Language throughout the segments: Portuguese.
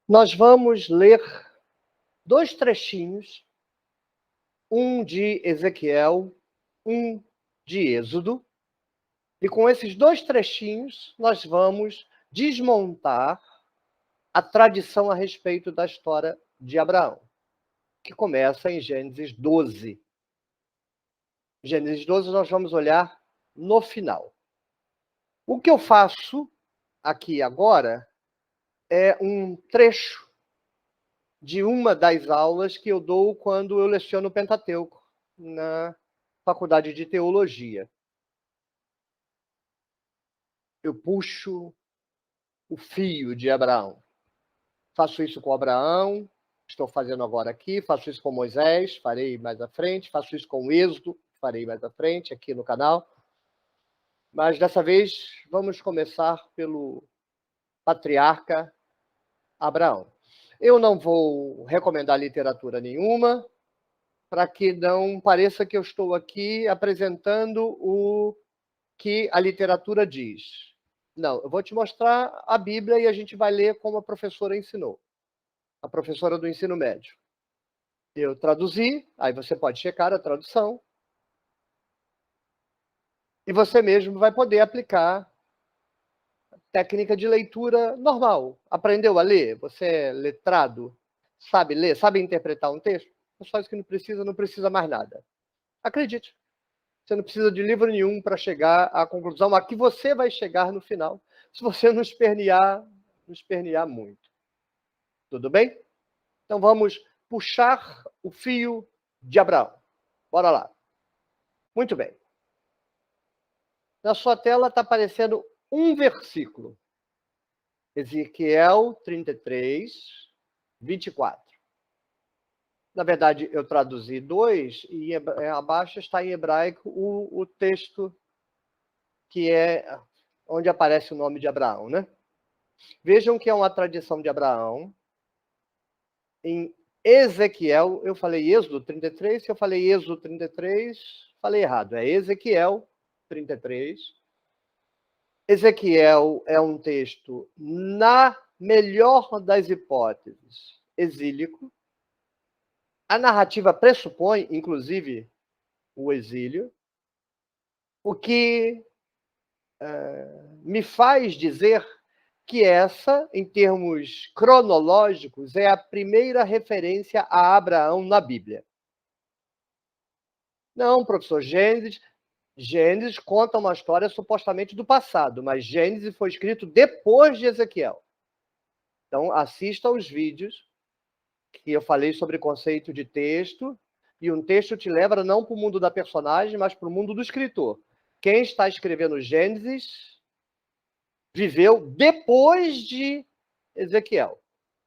Nós vamos ler dois trechinhos, um de Ezequiel, um de Êxodo, e com esses dois trechinhos nós vamos desmontar a tradição a respeito da história de Abraão, que começa em Gênesis 12. Gênesis 12 nós vamos olhar no final. O que eu faço aqui agora é um trecho de uma das aulas que eu dou quando eu leciono o Pentateuco na Faculdade de Teologia. Eu puxo o fio de Abraão. Faço isso com Abraão, estou fazendo agora aqui, faço isso com Moisés, farei mais à frente, faço isso com Êxodo, farei mais à frente aqui no canal. Mas dessa vez vamos começar pelo patriarca Abraão. Eu não vou recomendar literatura nenhuma, para que não pareça que eu estou aqui apresentando o que a literatura diz. Não, eu vou te mostrar a Bíblia e a gente vai ler como a professora ensinou, a professora do ensino médio. Eu traduzi, aí você pode checar a tradução, e você mesmo vai poder aplicar técnica de leitura normal. Aprendeu a ler? Você é letrado? Sabe ler? Sabe interpretar um texto? É só isso que não precisa mais nada. Acredite, você não precisa de livro nenhum para chegar à conclusão a que você vai chegar no final, se você não espernear muito. Tudo bem? Então vamos puxar o fio de Abraão. Bora lá. Muito bem. Na sua tela está aparecendo um versículo. Ezequiel 33, 24. Na verdade, eu traduzi dois, e abaixo está em hebraico o texto que é onde aparece o nome de Abraão, né? Vejam que é uma tradição de Abraão. Em Ezequiel, eu falei Êxodo 33, se eu falei Êxodo 33, falei errado. É Ezequiel 33. Ezequiel é um texto, na melhor das hipóteses, exílico. A narrativa pressupõe, inclusive, o exílio, o que me faz dizer que essa, em termos cronológicos, é a primeira referência a Abraão na Bíblia. Não, professor, Gênesis conta uma história supostamente do passado, mas Gênesis foi escrito depois de Ezequiel. Então, assista aos vídeos que eu falei sobre conceito de texto, e um texto te leva não para o mundo da personagem, mas para o mundo do escritor. Quem está escrevendo Gênesis viveu depois de Ezequiel.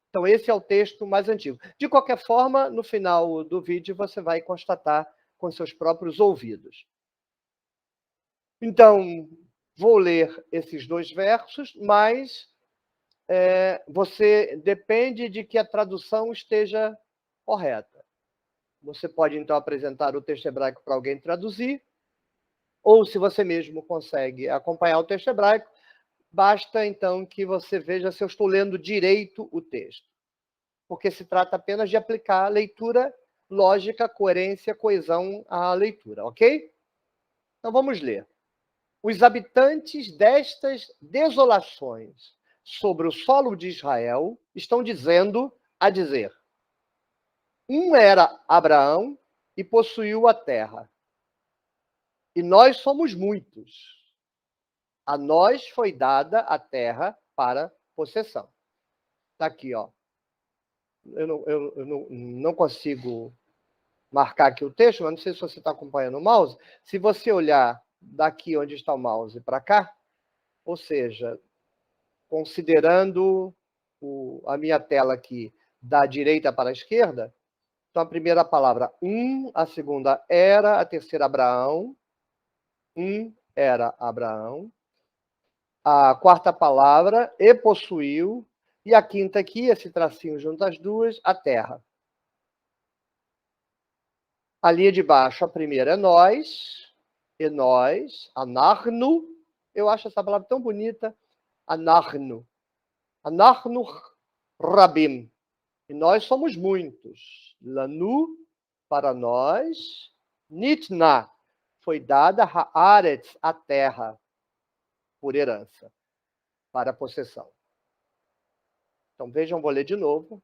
Então, esse é o texto mais antigo. De qualquer forma, no final do vídeo, você vai constatar com seus próprios ouvidos. Então, vou ler esses dois versos, mas você depende de que a tradução esteja correta. Você pode, então, apresentar o texto hebraico para alguém traduzir, ou se você mesmo consegue acompanhar o texto hebraico, basta, então, que você veja se eu estou lendo direito o texto. Porque se trata apenas de aplicar leitura, lógica, coerência, coesão à leitura, ok? Então, vamos ler. Os habitantes destas desolações sobre o solo de Israel estão dizendo, a dizer, um era Abraão e possuiu a terra. E nós somos muitos. A nós foi dada a terra para possessão. Está aqui, ó. Eu não consigo marcar aqui o texto, mas não sei se você está acompanhando o mouse. Se você olhar daqui onde está o mouse para cá, ou seja, considerando a minha tela aqui da direita para a esquerda, então a primeira palavra, a segunda era, a terceira Abraão, era Abraão, a quarta palavra, e possuiu, e a quinta aqui, esse tracinho junto às duas, a terra. A linha de baixo, a primeira é nós, e nós, anarno, eu acho essa palavra tão bonita, anarno. Anarno, Rabim. E nós somos muitos. Lanu, para nós. Nitna, foi dada Haaretz, a terra, por herança, para possessão. Então vejam, vou ler de novo.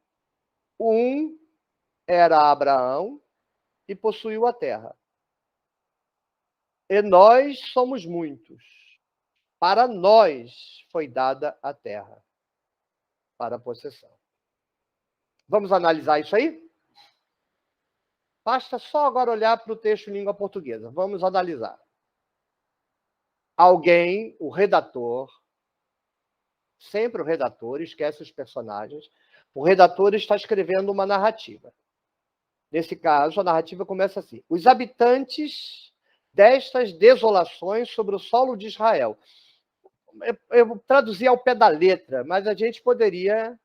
Um era Abraão e possuiu a terra. E nós somos muitos. Para nós foi dada a terra, para possessão. Vamos analisar isso aí? Basta só agora olhar para o texto em língua portuguesa. Vamos analisar. Alguém, o redator, sempre o redator, esquece os personagens, o redator está escrevendo uma narrativa. Nesse caso, a narrativa começa assim. Os habitantes destas desolações sobre o solo de Israel. Eu traduzi ao pé da letra, mas a gente poderia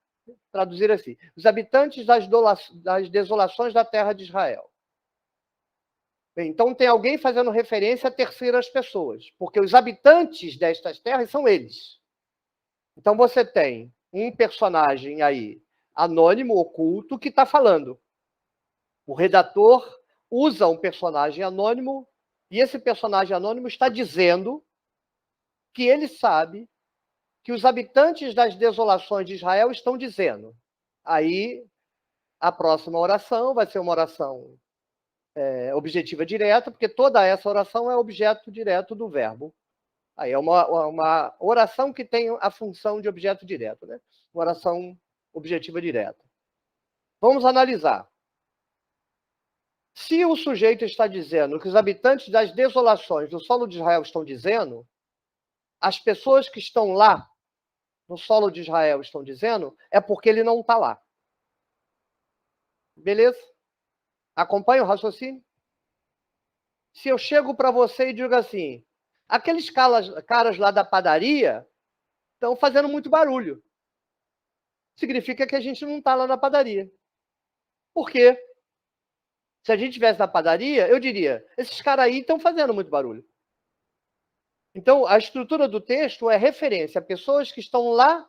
traduzir assim. Os habitantes das desolações da terra de Israel. Bem, então tem alguém fazendo referência a terceiras pessoas, porque os habitantes destas terras são eles. Então você tem um personagem aí, anônimo, oculto, que está falando. O redator usa um personagem anônimo, e esse personagem anônimo está dizendo que ele sabe que os habitantes das desolações de Israel estão dizendo. Aí, a próxima oração vai ser uma oração objetiva direta, porque toda essa oração é objeto direto do verbo. Aí é uma oração que tem a função de objeto direto, né? Uma oração objetiva direta. Vamos analisar. Se o sujeito está dizendo que os habitantes das desolações do solo de Israel estão dizendo, as pessoas que estão lá no solo de Israel estão dizendo, é porque ele não está lá. Beleza? Acompanha o raciocínio? Se eu chego para você e digo assim, aqueles caras lá da padaria estão fazendo muito barulho. Significa que a gente não está lá na padaria. Por quê? Se a gente estivesse na padaria, eu diria, esses caras aí estão fazendo muito barulho. Então, a estrutura do texto é referência a pessoas que estão lá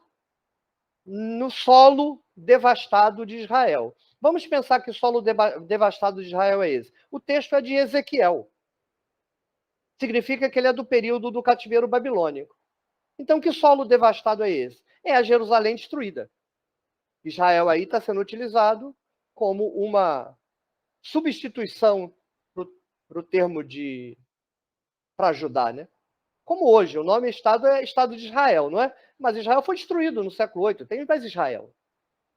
no solo devastado de Israel. Vamos pensar que o solo devastado de Israel é esse. O texto é de Ezequiel. Significa que ele é do período do cativeiro babilônico. Então, que solo devastado é esse? É a Jerusalém destruída. Israel aí está sendo utilizado como uma substituição para o termo de... para ajudar, né? Como hoje, o nome Estado é Estado de Israel, não é? Mas Israel foi destruído no século VIII, tem mais Israel.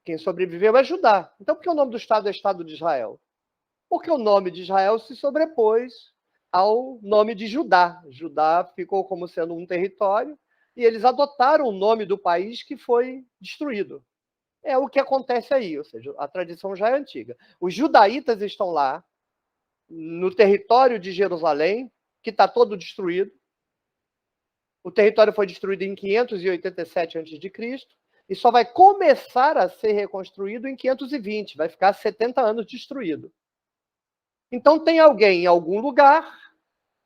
Quem sobreviveu é Judá. Então, por que o nome do Estado é Estado de Israel? Porque o nome de Israel se sobrepôs ao nome de Judá. Judá ficou como sendo um território e eles adotaram o nome do país que foi destruído. É o que acontece aí, ou seja, a tradição já é antiga. Os judaítas estão lá, no território de Jerusalém, que está todo destruído. O território foi destruído em 587 a.C. e só vai começar a ser reconstruído em 520, vai ficar 70 anos destruído. Então tem alguém em algum lugar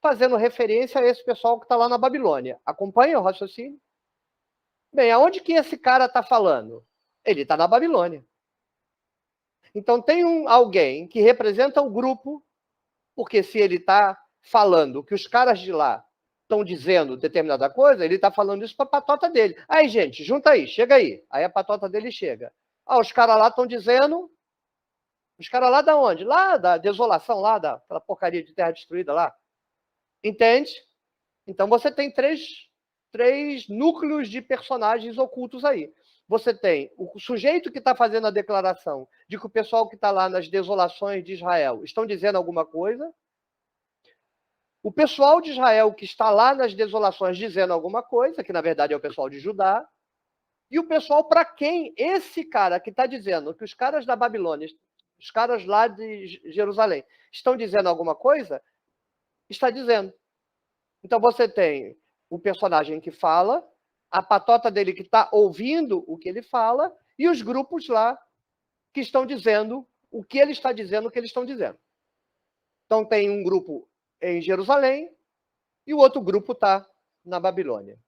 fazendo referência a esse pessoal que está lá na Babilônia. Acompanha o raciocínio? Bem, aonde que esse cara está falando? Ele está na Babilônia. Então tem alguém que representa o grupo, porque se ele está falando que os caras de lá estão dizendo determinada coisa, ele está falando isso para a patota dele. Aí, gente, junta aí, chega aí. Aí a patota dele chega. Os caras lá estão dizendo... Os caras lá da onde? Lá da desolação, lá daquela porcaria de terra destruída lá. Entende? Então você tem três núcleos de personagens ocultos aí. Você tem o sujeito que está fazendo a declaração de que o pessoal que está lá nas desolações de Israel estão dizendo alguma coisa. O pessoal de Israel que está lá nas desolações dizendo alguma coisa, que na verdade é o pessoal de Judá. E o pessoal para quem esse cara que está dizendo que os caras da Babilônia, os caras lá de Jerusalém, estão dizendo alguma coisa, está dizendo. Então você tem o personagem que fala, a patota dele que está ouvindo o que ele fala, e os grupos lá que estão dizendo o que ele está dizendo, o que eles estão dizendo. Então tem um grupo em Jerusalém e o outro grupo está na Babilônia.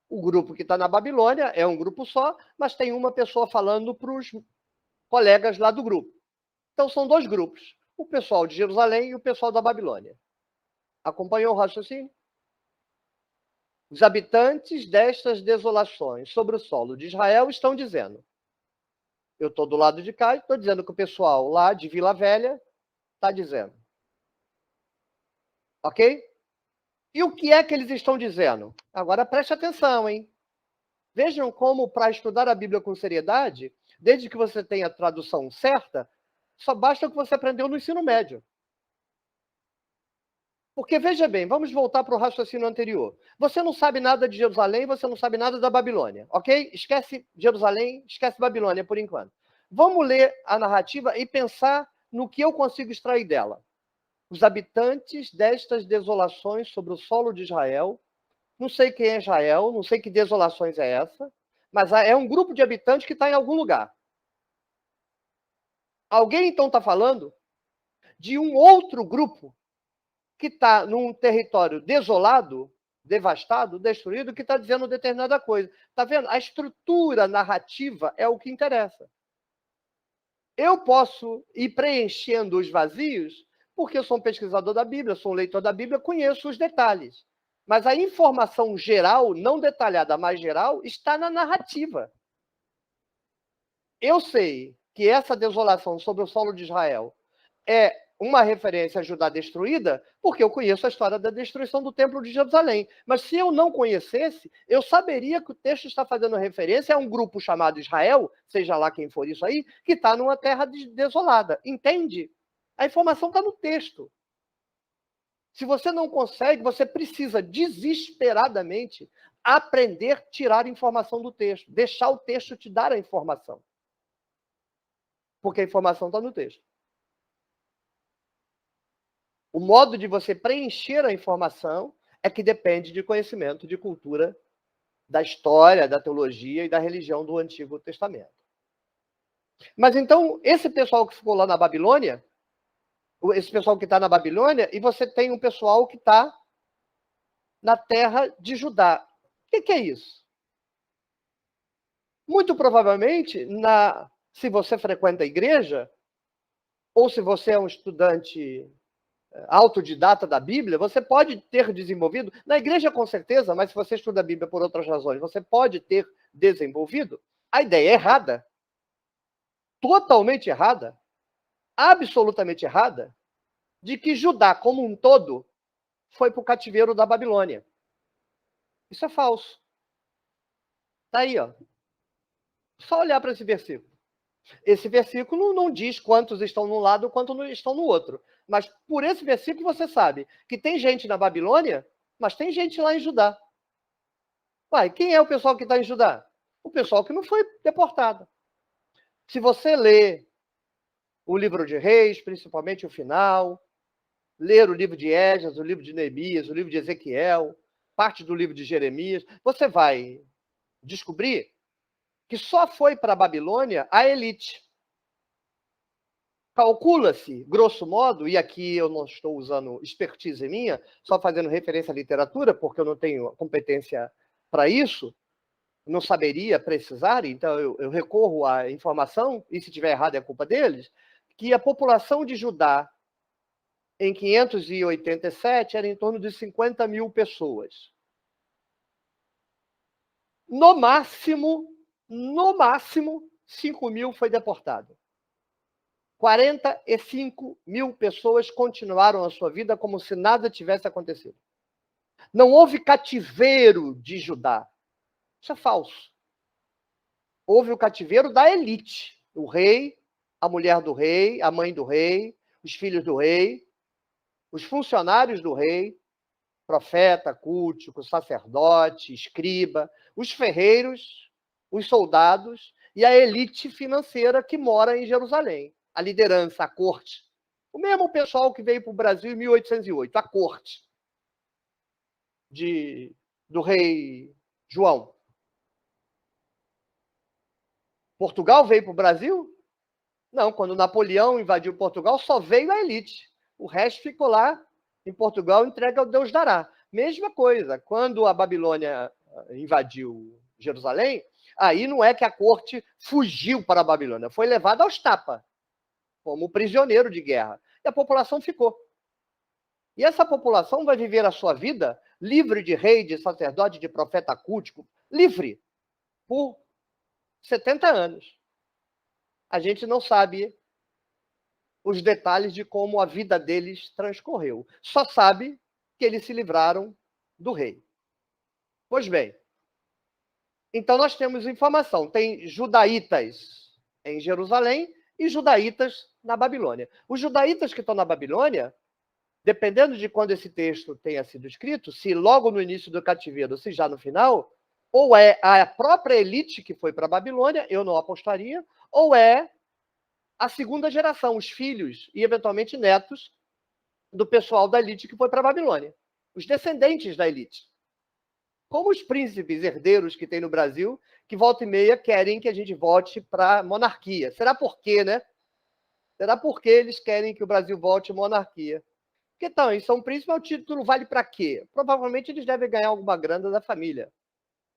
O grupo que está na Babilônia é um grupo só, mas tem uma pessoa falando para os colegas lá do grupo. Então, são dois grupos, o pessoal de Jerusalém e o pessoal da Babilônia. Acompanhou o raciocínio? Os habitantes destas desolações sobre o solo de Israel estão dizendo, eu estou do lado de cá e estou dizendo que o pessoal lá de Vila Velha está dizendo. Ok? E o que é que eles estão dizendo? Agora preste atenção, hein? Vejam como, para estudar a Bíblia com seriedade, desde que você tenha a tradução certa, só basta o que você aprendeu no ensino médio. Porque, veja bem, vamos voltar para o raciocínio anterior. Você não sabe nada de Jerusalém, você não sabe nada da Babilônia, ok? Esquece Jerusalém, esquece Babilônia por enquanto. Vamos ler a narrativa e pensar no que eu consigo extrair dela. Os habitantes destas desolações sobre o solo de Israel, não sei quem é Israel, não sei que desolações é essa, mas é um grupo de habitantes que está em algum lugar. Alguém, então, está falando de um outro grupo que está num território desolado, devastado, destruído, que está dizendo determinada coisa. Está vendo? A estrutura narrativa é o que interessa. Eu posso ir preenchendo os vazios, porque eu sou um pesquisador da Bíblia, sou um leitor da Bíblia, conheço os detalhes. Mas a informação geral, não detalhada, mas geral, está na narrativa. Eu sei que essa desolação sobre o solo de Israel é uma referência a Judá destruída, porque eu conheço a história da destruição do Templo de Jerusalém. Mas se eu não conhecesse, eu saberia que o texto está fazendo referência a um grupo chamado Israel, seja lá quem for isso aí, que está numa terra desolada. Entende? A informação está no texto. Se você não consegue, você precisa desesperadamente aprender a tirar informação do texto, deixar o texto te dar a informação. Porque a informação está no texto. O modo de você preencher a informação é que depende de conhecimento de cultura, da história, da teologia e da religião do Antigo Testamento. Mas então, esse pessoal que ficou lá na Babilônia, esse pessoal que está na Babilônia, e você tem um pessoal que está na terra de Judá. O que é isso? Muito provavelmente, se você frequenta a igreja, ou se você é um estudante autodidata da Bíblia, você pode ter desenvolvido, na igreja com certeza, mas se você estuda a Bíblia por outras razões, você pode ter desenvolvido a ideia errada, totalmente errada, absolutamente errada, de que Judá como um todo foi para o cativeiro da Babilônia. Isso é falso. Está aí, ó. Só olhar para esse versículo. Esse versículo não diz quantos estão num lado e quantos estão no outro. Mas por esse versículo você sabe que tem gente na Babilônia, mas tem gente lá em Judá. Uai, quem é o pessoal que está em Judá? O pessoal que não foi deportado. Se você lê o livro de Reis, principalmente o final, ler o livro de Esdras, o livro de Neemias, o livro de Ezequiel, parte do livro de Jeremias, você vai descobrir que só foi para a Babilônia a elite. Calcula-se, grosso modo, e aqui eu não estou usando expertise minha, só fazendo referência à literatura, porque eu não tenho competência para isso, não saberia precisar, então eu recorro à informação, e se tiver errado é culpa deles, que a população de Judá em 587 era em torno de 50 mil pessoas. No máximo, 5 mil foi deportado. 45 mil pessoas continuaram a sua vida como se nada tivesse acontecido. Não houve cativeiro de Judá. Isso é falso. Houve o cativeiro da elite. O rei, a mulher do rei, a mãe do rei, os filhos do rei, os funcionários do rei, profeta, cultico, sacerdote, escriba, os ferreiros, os soldados e a elite financeira que mora em Jerusalém. A liderança, a corte. O mesmo pessoal que veio para o Brasil em 1808, a corte do rei João. Portugal veio para o Brasil? Não, quando Napoleão invadiu Portugal, só veio a elite. O resto ficou lá em Portugal, entregue ao Deus dará. Mesma coisa, quando a Babilônia invadiu Jerusalém, aí não é que a corte fugiu para a Babilônia, foi levada aos tapas, como prisioneiro de guerra. E a população ficou. E essa população vai viver a sua vida livre de rei, de sacerdote, de profeta cultico, livre, por 70 anos. A gente não sabe os detalhes de como a vida deles transcorreu. Só sabe que eles se livraram do rei. Pois bem, então nós temos informação. Tem judaítas em Jerusalém e judaítas na Babilônia. Os judaítas que estão na Babilônia, dependendo de quando esse texto tenha sido escrito, se logo no início do cativeiro, se já no final, ou é a própria elite que foi para a Babilônia, eu não apostaria, ou é a segunda geração, os filhos e, eventualmente, netos do pessoal da elite que foi para a Babilônia. Os descendentes da elite. Como os príncipes herdeiros que tem no Brasil, que volta e meia querem que a gente volte para a monarquia. Será por quê, né? Será porque eles querem que o Brasil volte à monarquia? Porque então, em São Príncipe, o título vale para quê? Provavelmente eles devem ganhar alguma grana da família,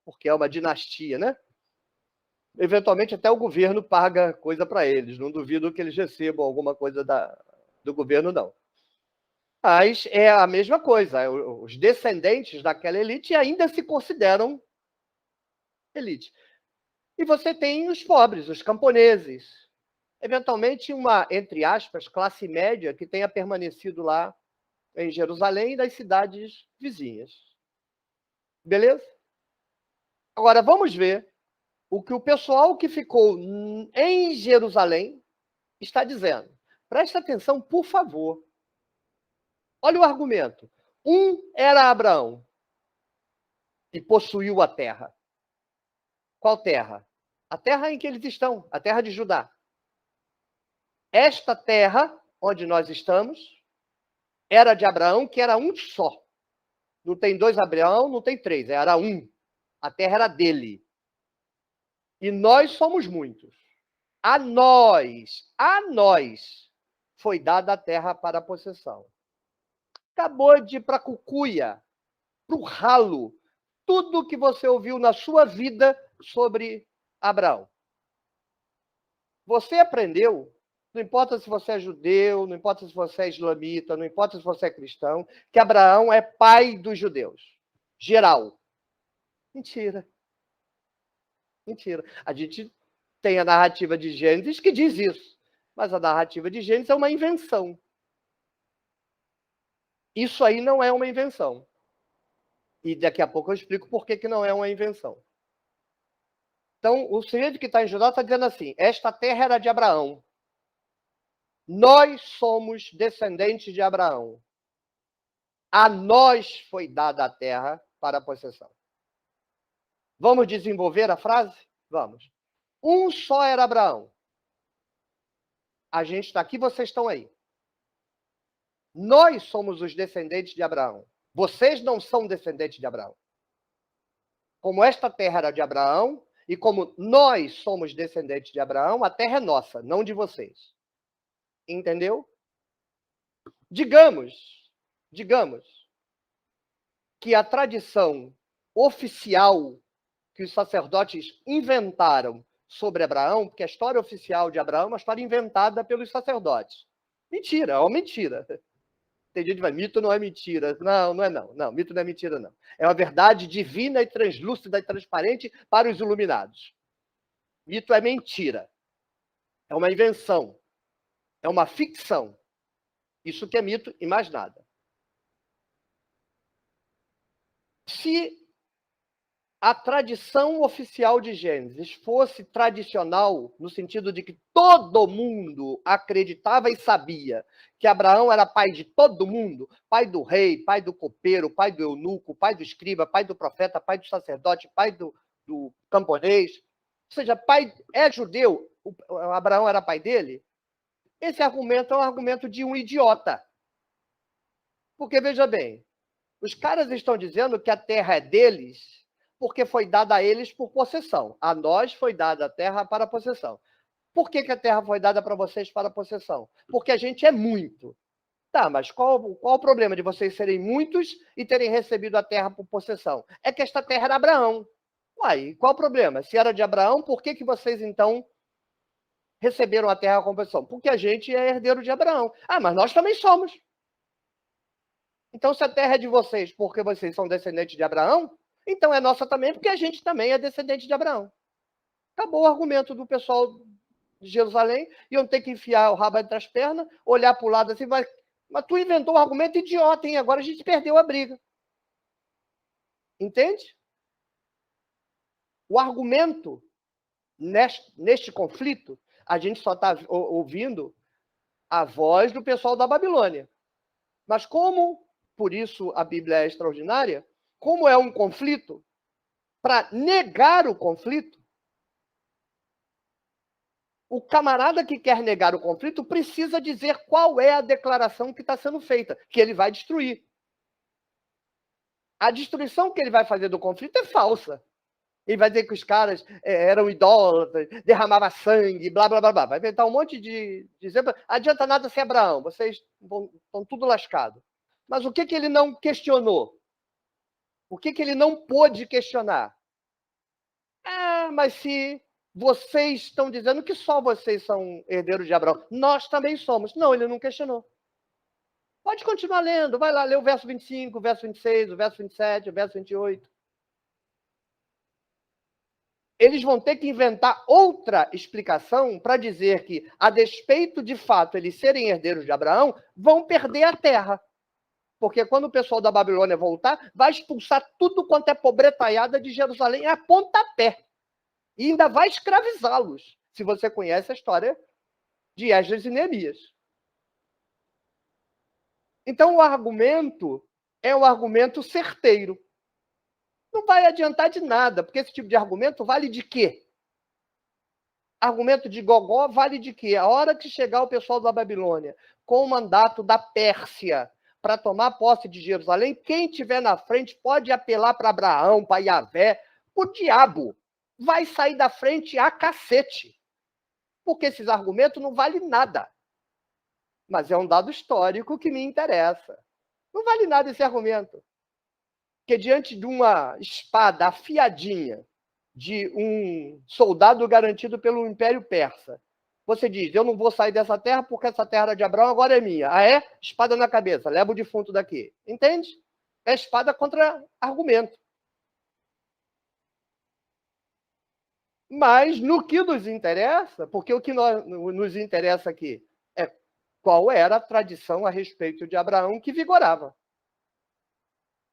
porque é uma dinastia, né? Eventualmente até o governo paga coisa para eles. Não duvido que eles recebam alguma coisa do governo, não. Mas é a mesma coisa. Os descendentes daquela elite ainda se consideram elite. E você tem os pobres, os camponeses. Eventualmente uma, entre aspas, classe média que tenha permanecido lá em Jerusalém e das cidades vizinhas. Beleza? Agora, vamos ver o que o pessoal que ficou em Jerusalém está dizendo. Presta atenção, por favor. Olha o argumento. Era Abraão e possuiu a terra. Qual terra? A terra em que eles estão, a terra de Judá. Esta terra, onde nós estamos, era de Abraão, que era um só. Não tem dois Abraão, não tem três, era um. A terra era dele. E nós somos muitos. A nós foi dada a terra para a possessão. Acabou de ir para a cucuia, para o ralo, tudo que você ouviu na sua vida sobre Abraão. Você aprendeu, não importa se você é judeu, não importa se você é islamita, não importa se você é cristão, que Abraão é pai dos judeus. Geral. Mentira. Mentira. A gente tem a narrativa de Gênesis que diz isso. Mas a narrativa de Gênesis é uma invenção. Isso aí não é uma invenção. E daqui a pouco eu explico por que não é uma invenção. Então, o segredo que está em Judá está dizendo assim: esta terra era de Abraão. Nós somos descendentes de Abraão. A nós foi dada a terra para a possessão. Vamos desenvolver a frase? Vamos. Um só era Abraão. A gente está aqui, vocês estão aí. Nós somos os descendentes de Abraão. Vocês não são descendentes de Abraão. Como esta terra era de Abraão, e como nós somos descendentes de Abraão, a terra é nossa, não de vocês. Entendeu? Digamos que a tradição oficial que os sacerdotes inventaram sobre Abraão, porque a história oficial de Abraão é uma história inventada pelos sacerdotes. Mentira, é uma mentira. Tem gente que vai, mito não é mentira. Não, não é não. Não, mito não é mentira, não. É uma verdade divina e translúcida e transparente para os iluminados. Mito é mentira. É uma invenção. É uma ficção. Isso que é mito e mais nada. Se a tradição oficial de Gênesis fosse tradicional, no sentido de que todo mundo acreditava e sabia que Abraão era pai de todo mundo, pai do rei, pai do copeiro, pai do eunuco, pai do escriba, pai do profeta, pai do sacerdote, pai do camponês, ou seja, pai é judeu, Abraão era pai dele, esse argumento é um argumento de um idiota. Porque, veja bem, os caras estão dizendo que a terra é deles porque foi dada a eles por possessão. A nós foi dada a terra para possessão. Por que a terra foi dada para vocês para possessão? Porque a gente é muito. Tá, mas qual o problema de vocês serem muitos e terem recebido a terra por possessão? É que esta terra era Abraão. Uai, qual o problema? Se era de Abraão, por que vocês, então, receberam a terra como possessão? Porque a gente é herdeiro de Abraão. Ah, mas nós também somos. Então, se a terra é de vocês porque vocês são descendentes de Abraão, então é nossa também porque a gente também é descendente de Abraão. Acabou o argumento do pessoal de Jerusalém, iam ter que enfiar o rabo entre as pernas, olhar para o lado assim, mas tu inventou um argumento idiota, hein? Agora a gente perdeu a briga. Entende? O argumento neste conflito, a gente só está ouvindo a voz do pessoal da Babilônia. Mas como, por isso a Bíblia é extraordinária, como é um conflito, para negar o conflito, o camarada que quer negar o conflito precisa dizer qual é a declaração que está sendo feita, que ele vai destruir. A destruição que ele vai fazer do conflito é falsa. Ele vai dizer que os caras eram idólatras, derramavam sangue, blá, blá, blá, blá. Vai inventar um monte de exemplo. Adianta nada ser Abraão, vocês estão tudo lascado. Mas o que ele não questionou? O que ele não pôde questionar? Mas se vocês estão dizendo que só vocês são herdeiros de Abraão, nós também somos. Não, ele não questionou. Pode continuar lendo, vai lá, lê o verso 25, o verso 26, o verso 27, o verso 28. Eles vão ter que inventar outra explicação para dizer que, a despeito de fato eles serem herdeiros de Abraão, vão perder a terra. Porque quando o pessoal da Babilônia voltar, vai expulsar tudo quanto é pobretaiada de Jerusalém a pontapé. E ainda vai escravizá-los, se você conhece a história de Esdras e Neemias. Então, o argumento é um argumento certeiro. Não vai adiantar de nada, porque esse tipo de argumento vale de quê? Argumento de gogó vale de quê? A hora que chegar o pessoal da Babilônia com o mandato da Pérsia para tomar posse de Jerusalém, quem tiver na frente pode apelar para Abraão, para Yahvé, o diabo vai sair da frente a cacete. Porque esses argumentos não valem nada. Mas é um dado histórico que me interessa. Não vale nada esse argumento. Porque diante de uma espada afiadinha de um soldado garantido pelo Império Persa, você diz, eu não vou sair dessa terra porque essa terra era de Abraão, agora é minha. Ah, é? Espada na cabeça, leva o defunto daqui. Entende? É espada contra argumento. Mas no que nos interessa, porque o que nos interessa aqui é qual era a tradição a respeito de Abraão que vigorava.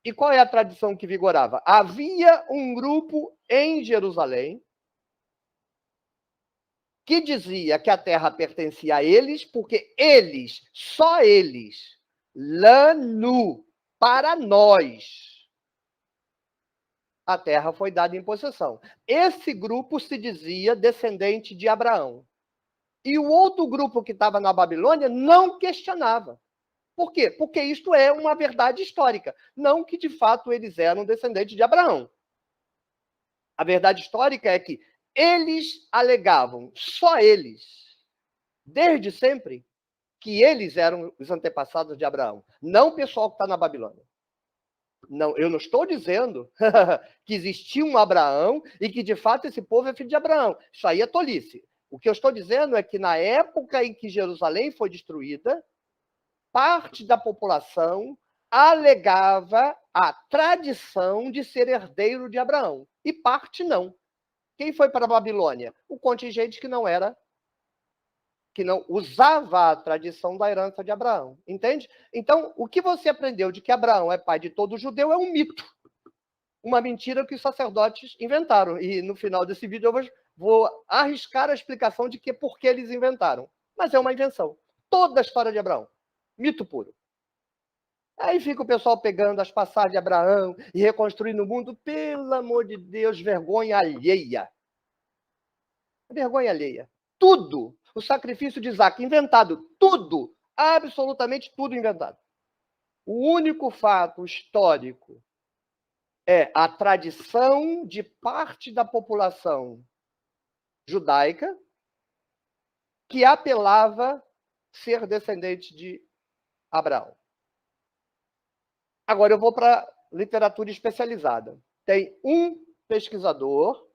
E qual é a tradição que vigorava? Havia um grupo em Jerusalém que dizia que a terra pertencia a eles, porque eles, só eles, lanu, para nós, a terra foi dada em possessão. Esse grupo se dizia descendente de Abraão. E o outro grupo que estava na Babilônia não questionava. Por quê? Porque isto é uma verdade histórica. Não que, de fato, eles eram descendentes de Abraão. A verdade histórica é que eles alegavam, só eles, desde sempre, que eles eram os antepassados de Abraão. Não o pessoal que está na Babilônia. Não, eu não estou dizendo que existia um Abraão e que, de fato, esse povo é filho de Abraão. Isso aí é tolice. O que eu estou dizendo é que, na época em que Jerusalém foi destruída, parte da população alegava a tradição de ser herdeiro de Abraão. E parte não. Quem foi para a Babilônia? O contingente que não era, que não usava a tradição da herança de Abraão. Entende? Então, o que você aprendeu de que Abraão é pai de todo judeu é um mito. Uma mentira que os sacerdotes inventaram. E no final desse vídeo eu vou arriscar a explicação de que por que eles inventaram. Mas é uma invenção. Toda a história de Abraão. Mito puro. Aí fica o pessoal pegando as passagens de Abraão e reconstruindo o mundo. Pelo amor de Deus, vergonha alheia. Vergonha alheia. Tudo. O sacrifício de Isaac, inventado. Tudo. Absolutamente tudo inventado. O único fato histórico é a tradição de parte da população judaica que apelava ser descendente de Abraão. Agora eu vou para literatura especializada. Tem um pesquisador.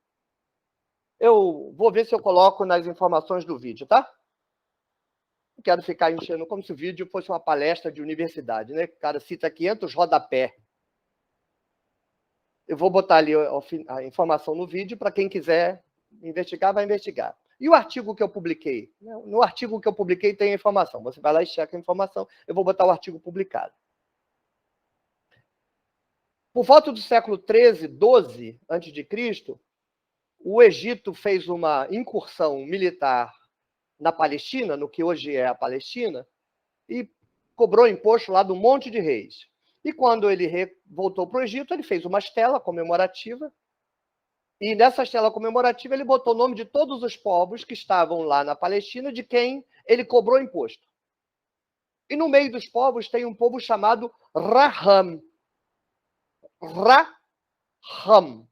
Eu vou ver se eu coloco nas informações do vídeo, tá? Não quero ficar enchendo como se o vídeo fosse uma palestra de universidade, né? O cara cita 500 rodapé. Eu vou botar ali a informação no vídeo para quem quiser investigar, vai investigar. E o artigo que eu publiquei? No artigo que eu publiquei tem a informação. Você vai lá e checa a informação. Eu vou botar o artigo publicado. Por volta do século 13, 12 a.C., o Egito fez uma incursão militar na Palestina, no que hoje é a Palestina, e cobrou imposto lá do Monte de Reis. E quando ele voltou para o Egito, ele fez uma estela comemorativa, e nessa estela comemorativa ele botou o nome de todos os povos que estavam lá na Palestina, de quem ele cobrou imposto. E no meio dos povos tem um povo chamado Raham. Raham.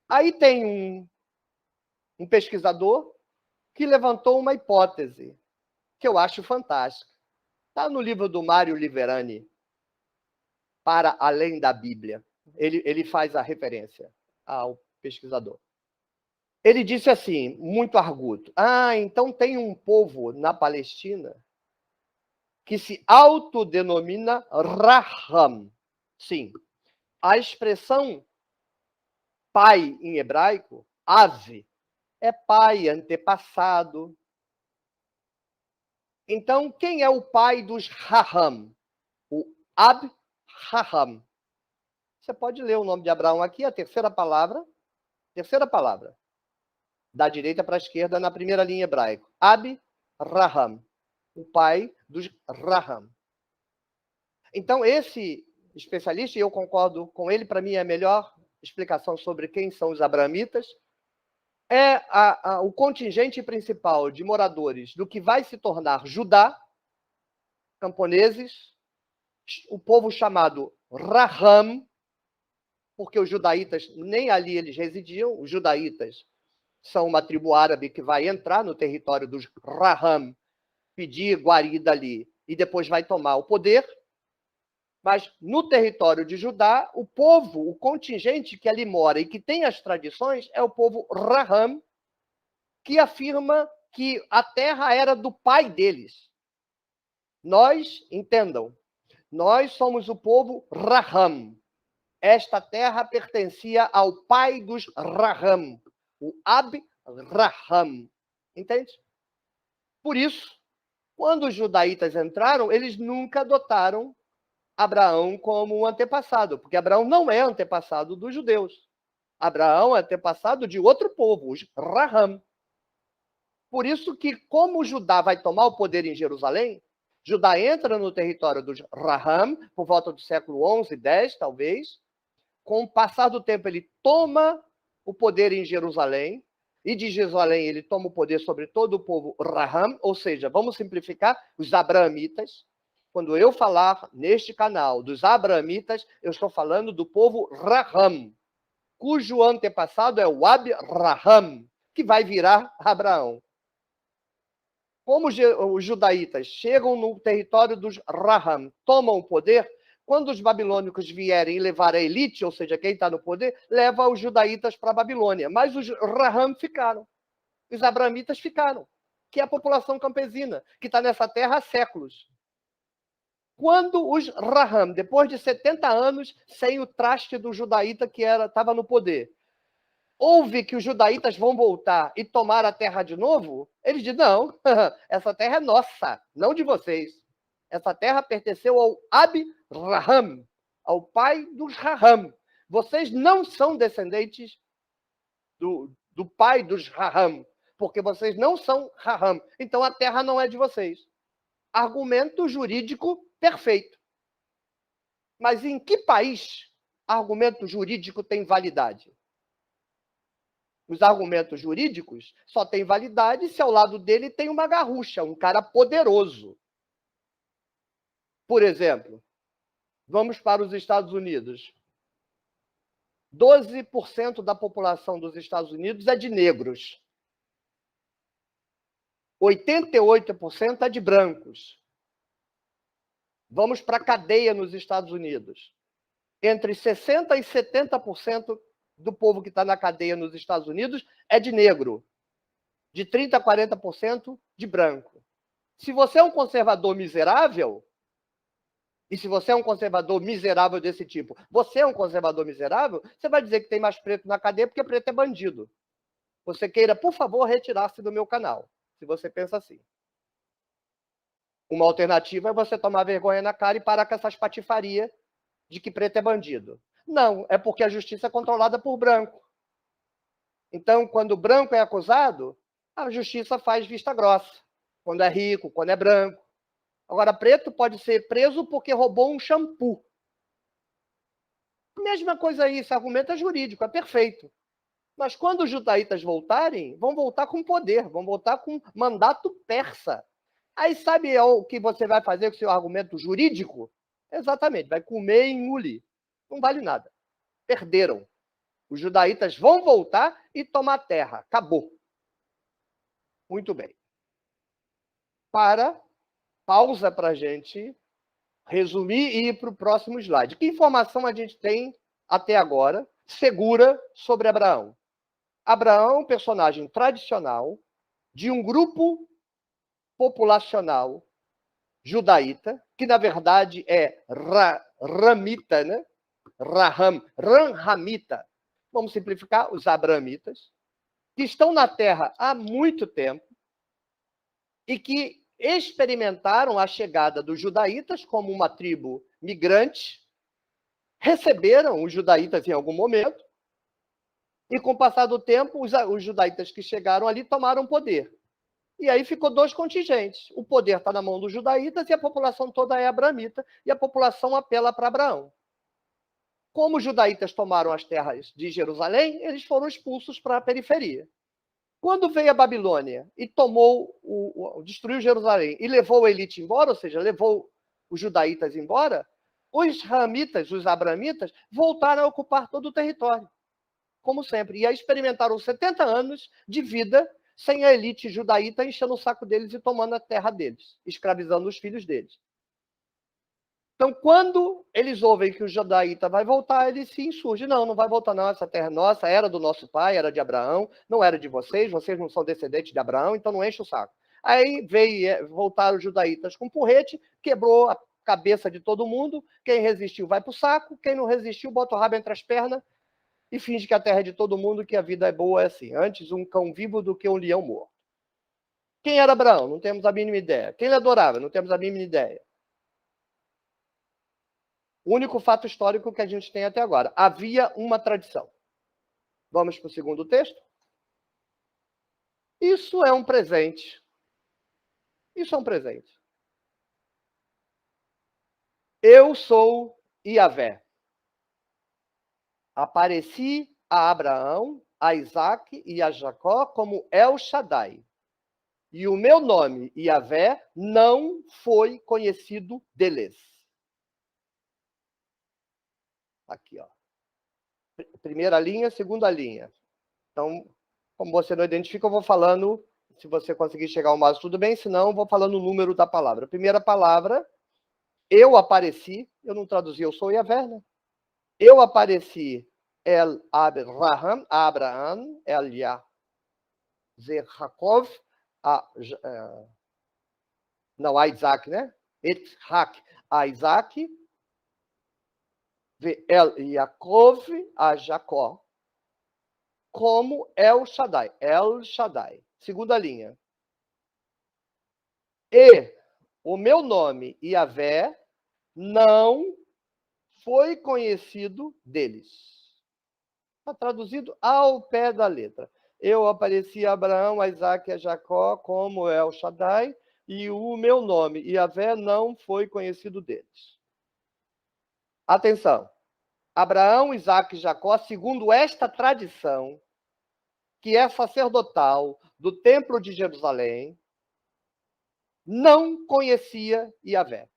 Aí tem um pesquisador que levantou uma hipótese que eu acho fantástica. Está no livro do Mário Liverani, Para Além da Bíblia. Ele faz a referência ao pesquisador. Ele disse assim, muito arguto: então tem um povo na Palestina que se autodenomina Raham. Sim. A expressão pai em hebraico, ave, é pai, antepassado. Então, quem é o pai dos Raham? O Ab-Raham. Você pode ler o nome de Abraão aqui, a terceira palavra, da direita para a esquerda, na primeira linha hebraica. Ab-Raham, o pai dos Raham. Então, esse especialista, e eu concordo com ele, para mim é a melhor explicação sobre quem são os abramitas, é o contingente principal de moradores do que vai se tornar Judá, camponeses, o povo chamado Raham, porque os judaítas, nem ali eles residiam, os judaítas são uma tribo árabe que vai entrar no território dos Raham, pedir guarida ali, e depois vai tomar o poder. Mas no território de Judá, o povo, o contingente que ali mora e que tem as tradições, é o povo Raham, que afirma que a terra era do pai deles. Nós, entendam, nós somos o povo Raham. Esta terra pertencia ao pai dos Raham, o Ab-Raham. Entende? Por isso, quando os judaítas entraram, eles nunca adotaram Abraão como um antepassado, porque Abraão não é antepassado dos judeus. Abraão é antepassado de outro povo, os Raham. Por isso que, como Judá vai tomar o poder em Jerusalém, Judá entra no território dos Raham, por volta do século 11, 10, talvez. Com o passar do tempo, ele toma o poder em Jerusalém, e de Jerusalém ele toma o poder sobre todo o povo Raham, ou seja, vamos simplificar, os abramitas. Quando eu falar neste canal dos abramitas, eu estou falando do povo Raham, cujo antepassado é o Ab-Raham, que vai virar Abraão. Como os judaítas chegam no território dos Raham, tomam o poder, quando os babilônicos vierem levar a elite, ou seja, quem está no poder, leva os judaítas para a Babilônia. Mas os Raham ficaram. Os abramitas ficaram, que é a população campesina, que está nessa terra há séculos. Quando os Raham, depois de 70 anos, sem o traste do judaíta que estava no poder, ouve que os judaítas vão voltar e tomar a terra de novo, eles dizem, não, essa terra é nossa, não de vocês. Essa terra pertenceu ao Ab-Raham, ao pai dos Raham. Vocês não são descendentes do pai dos Raham, porque vocês não são Raham. Então a terra não é de vocês. Argumento jurídico perfeito. Mas em que país argumento jurídico tem validade? Os argumentos jurídicos só têm validade se ao lado dele tem uma garrucha, um cara poderoso. Por exemplo, vamos para os Estados Unidos. 12% da população dos Estados Unidos é de negros. 88% é de brancos. Vamos para a cadeia nos Estados Unidos. Entre 60% e 70% do povo que está na cadeia nos Estados Unidos é de negro. De 30% a 40% de branco. Se você é um conservador miserável, e se você é um conservador miserável desse tipo, você é um conservador miserável, você vai dizer que tem mais preto na cadeia porque preto é bandido. Você queira, por favor, retirar-se do meu canal, se você pensa assim. Uma alternativa é você tomar vergonha na cara e parar com essas patifarias de que preto é bandido. Não, é porque a justiça é controlada por branco. Então, quando o branco é acusado, a justiça faz vista grossa. Quando é rico, quando é branco. Agora, preto pode ser preso porque roubou um shampoo. Mesma coisa aí, esse argumento é jurídico, é perfeito. Mas quando os judaítas voltarem, vão voltar com poder, vão voltar com mandato persa. Aí sabe o que você vai fazer com o seu argumento jurídico? Exatamente, vai comer e engolir. Não vale nada. Perderam. Os judaítas vão voltar e tomar terra. Acabou. Muito bem. Pausa para a gente resumir e ir para o próximo slide. Que informação a gente tem até agora segura sobre Abraão? Abraão é um personagem tradicional de um grupo populacional judaíta, que na verdade é ramita, né? Ramita. Vamos simplificar, os abramitas, que estão na Terra há muito tempo e que experimentaram a chegada dos judaítas como uma tribo migrante, receberam os judaítas em algum momento, e com o passar do tempo, os judaítas que chegaram ali tomaram poder. E aí ficou dois contingentes. O poder está na mão dos judaítas e a população toda é abramita, e a população apela para Abraão. Como os judaítas tomaram as terras de Jerusalém, eles foram expulsos para a periferia. Quando veio a Babilônia e destruiu Jerusalém e levou a elite embora, ou seja, levou os judaítas embora, os ramitas, os abramitas, voltaram a ocupar todo o território, como sempre. E aí experimentaram 70 anos de vida sem a elite judaíta enchendo o saco deles e tomando a terra deles, escravizando os filhos deles. Então, quando eles ouvem que o judaíta vai voltar, eles se insurgem. Não, não vai voltar não, essa terra é nossa, era do nosso pai, era de Abraão, não era de vocês não são descendentes de Abraão, então não enche o saco. Aí voltaram os judaítas com porrete, quebrou a cabeça de todo mundo, quem resistiu vai para o saco, quem não resistiu bota o rabo entre as pernas e finge que a terra é de todo mundo, que a vida é boa, é assim. Antes um cão vivo do que um leão morto. Quem era Abraão? Não temos a mínima ideia. Quem ele adorava? Não temos a mínima ideia. O único fato histórico que a gente tem até agora. Havia uma tradição. Vamos para o segundo texto? Isso é um presente. Isso é um presente. Eu sou Iavé. Apareci a Abraão, a Isaac e a Jacó como El Shaddai. E o meu nome, Iavé, não foi conhecido deles. Aqui, ó. Primeira linha, segunda linha. Então, como você não identifica, eu vou falando, se você conseguir chegar ao máximo, tudo bem, senão eu vou falando o número da palavra. Primeira palavra, eu apareci, eu não traduzi, eu sou Iavé, né? Eu apareci, El Abraham, El Jacob, não, a Isaac, né? Itzhak, a Isaac, El Yaakov, a Jacó, como El Shaddai. Segunda linha. E o meu nome, Iavé, não foi conhecido deles. Está traduzido ao pé da letra. Eu apareci a Abraão, a Isaac e a Jacó como El Shaddai, e o meu nome, Iavé, não foi conhecido deles. Atenção. Abraão, Isaac e Jacó, segundo esta tradição, que é sacerdotal do Templo de Jerusalém, não conhecia Iavé.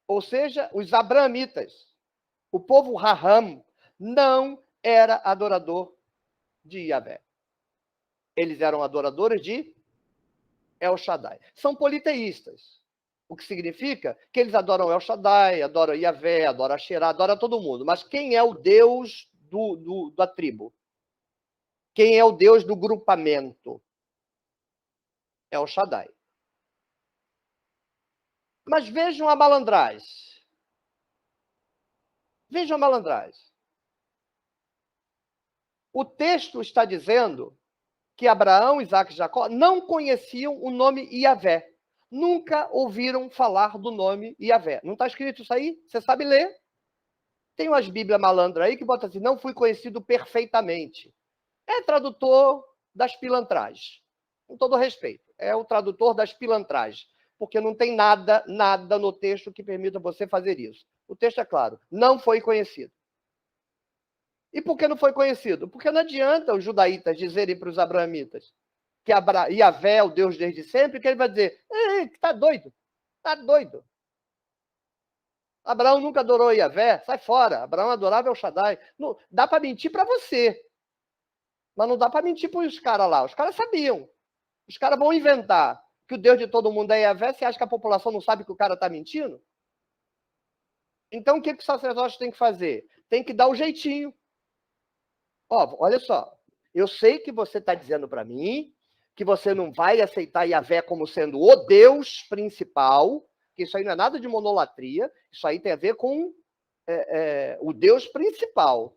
Ou seja, os abramitas, o povo Raham, não era adorador de Iavé. Eles eram adoradores de El Shaddai. São politeístas. O que significa que eles adoram El Shaddai, adoram Yahvé, adoram Asherá, adoram todo mundo. Mas quem é o Deus da tribo? Quem é o Deus do grupamento? É o Shaddai. Mas vejam a malandragem. Vejam a malandragem. O texto está dizendo que Abraão, Isaac e Jacó não conheciam o nome Yahvé. Nunca ouviram falar do nome Yahvé. Não está escrito isso aí? Você sabe ler? Tem umas Bíblias malandras aí que botam assim, não fui conhecido perfeitamente. É tradutor das pilantragens. Com todo respeito. É o tradutor das pilantragens. Porque não tem nada no texto que permita você fazer isso. O texto é claro. Não foi conhecido. E por que não foi conhecido? Porque não adianta os judaítas dizerem para os abrahamitas que Yahvé é o Deus desde sempre, que ele vai dizer, está doido, está doido. Abraão nunca adorou Yahvé, sai fora. Abraão adorava El Shaddai. Não, dá para mentir para você, mas não dá para mentir para os caras lá. Os caras sabiam. Os caras vão inventar que o Deus de todo mundo é Yahvé. Você acha que a população não sabe que o cara está mentindo? Então, o que o sacerdote tem que fazer? Tem que dar o jeitinho. Ó, olha só. Eu sei que você está dizendo para mim que você não vai aceitar Yahvé como sendo o Deus principal, que isso aí não é nada de monolatria, isso aí tem a ver com o Deus principal.